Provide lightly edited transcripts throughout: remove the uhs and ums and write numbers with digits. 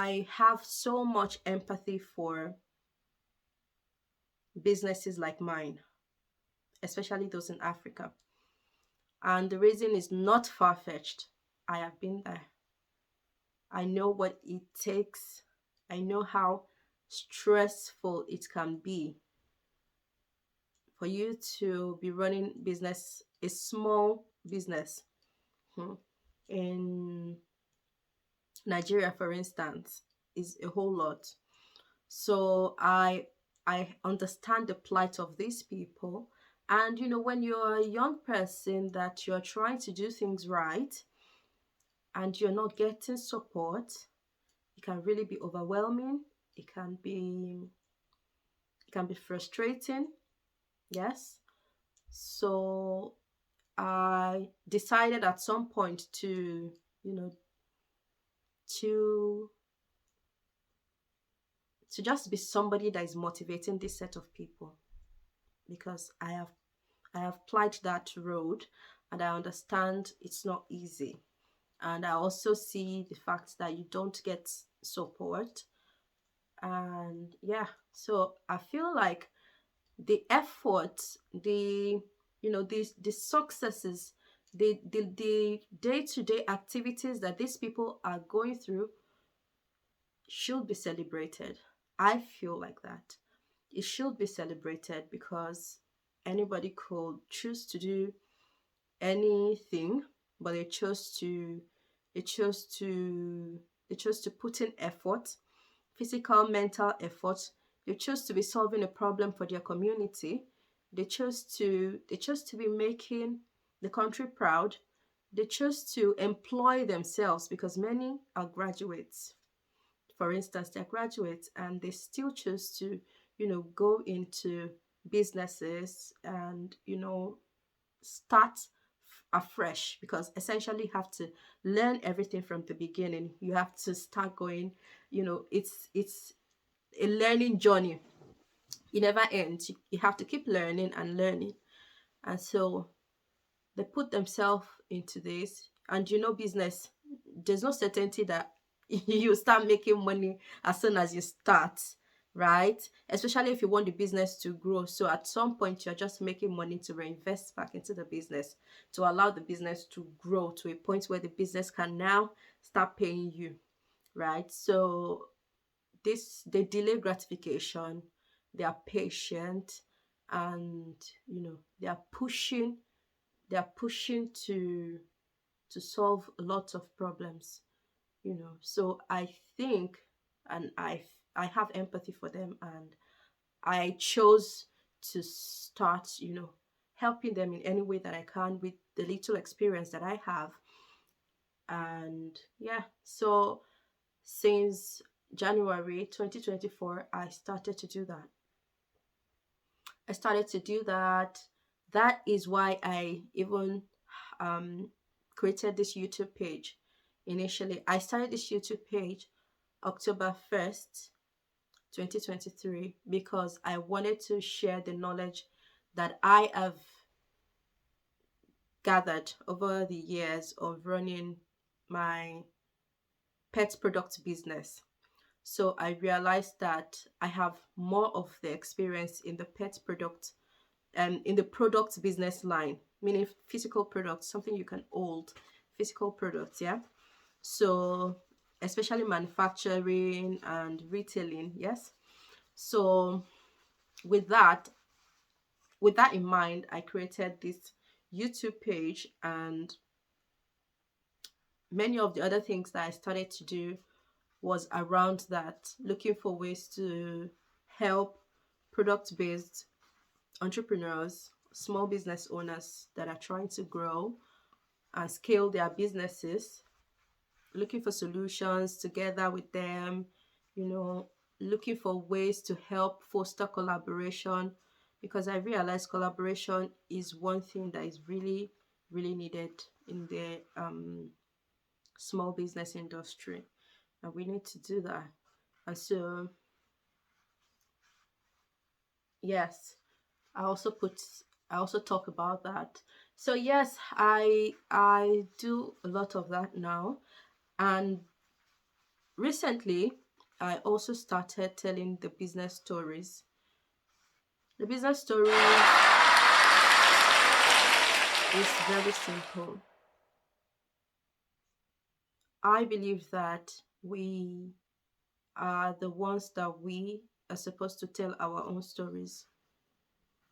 I have so much empathy for businesses like mine, especially those in Africa. And the reason is not far fetched. I have been there. I know what it takes. I know how stressful it can be for you to be running business, a small business. Hmm. In Nigeria, for instance, is a whole lot. So I understand the plight of these people. And when you're a young person that you're trying to do things right and you're not getting support, it can really be overwhelming. It can be frustrating. Yes. So I decided at some point you know, to to just be somebody that is motivating this set of people, because I have plied that road, and I understand it's not easy. And I also see the fact that you don't get support. And yeah, so I feel like the effort, the successes, the day-to-day activities that these people are going through should be celebrated. I feel like that. It should be celebrated because anybody could choose to do anything, but they chose to they chose to put in effort, physical, mental effort. They chose to be solving a problem for their community. They chose to be making the country proud. They chose to employ themselves because many are graduates. For instance, they're graduates and they still choose to, go into businesses and, start afresh, because essentially you have to learn everything from the beginning. You have to start going, it's a learning journey. It never ends. You have to keep learning and learning. And so they put themselves into this. And business, there's no certainty that you start making money as soon as you start, right? Especially if you want the business to grow. So at some point, you're just making money to reinvest back into the business to allow the business to grow to a point where the business can now start paying you, right? So they delay gratification, they are patient, and they are pushing to solve a lot of problems. So I think, and I have empathy for them, and I chose to start helping them in any way that I can with the little experience that I have. And yeah, so since January 2024, I started to do that. That is why I even um, created this YouTube page. Initially, I started this YouTube page October 1st, 2023, because I wanted to share the knowledge that I have gathered over the years of running my pet product business. So I realized that I have more of the experience in the pet product and in the product business line, meaning physical products, something you can hold, physical products, yeah. So especially manufacturing and retailing, yes. So with that with that in mind, I created this YouTube page, and many of the other things that I started to do was around that, looking for ways to help product based entrepreneurs, small business owners that are trying to grow and scale their businesses, looking for solutions together with them, you know, looking for ways to help foster collaboration, because I realize collaboration is one thing that is really, really needed in the small business industry, and we need to do that. And so, yes, I also put I also talk about that. So yes, I do a lot of that now. And recently, I also started telling the business stories. The business stories is very simple. I believe that we are the ones that we are supposed to tell our own stories.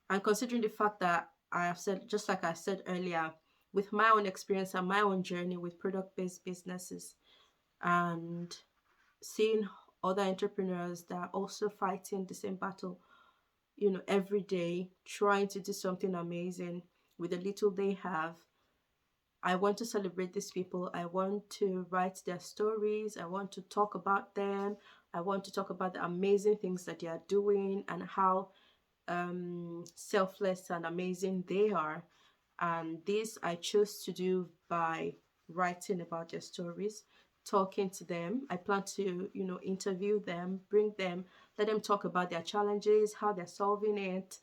And considering the fact that I have said, just like I said earlier, with my own experience and my own journey with product based businesses, and seeing other entrepreneurs that are also fighting the same battle, every day, trying to do something amazing with the little they have. I want to celebrate these people. I want to write their stories. I want to talk about them. I want to talk about the amazing things that they are doing and how selfless and amazing they are. And this I chose to do by writing about their stories, talking to them. I plan to, interview them, bring them, let them talk about their challenges, how they're solving it,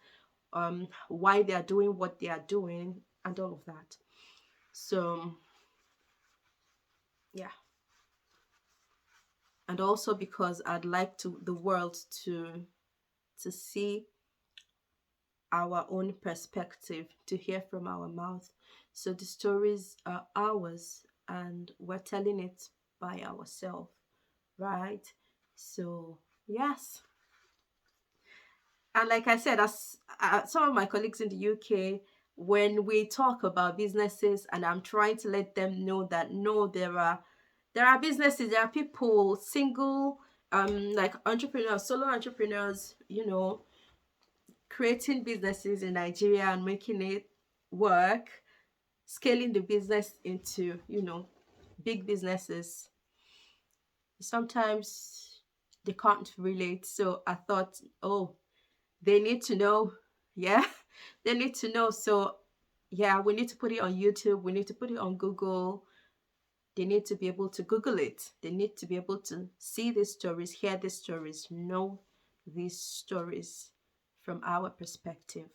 why they are doing what they are doing, and all of that. So, yeah. And also because I'd like to the world to see our own perspective, to hear from our mouth. So the stories are ours and we're telling it by ourselves, right? So, yes. And like I said, as some of my colleagues in the UK, when we talk about businesses, and I'm trying to let them know that no, there are businesses, there are people, single, like entrepreneurs, solo entrepreneurs, creating businesses in Nigeria and making it work, scaling the business into, big businesses. Sometimes they can't relate. So I thought, oh, they need to know. Yeah, they need to know. So, yeah, we need to put it on YouTube. We need to put it on Google. They need to be able to Google it. They need to be able to see these stories, hear these stories, know these stories from our perspective.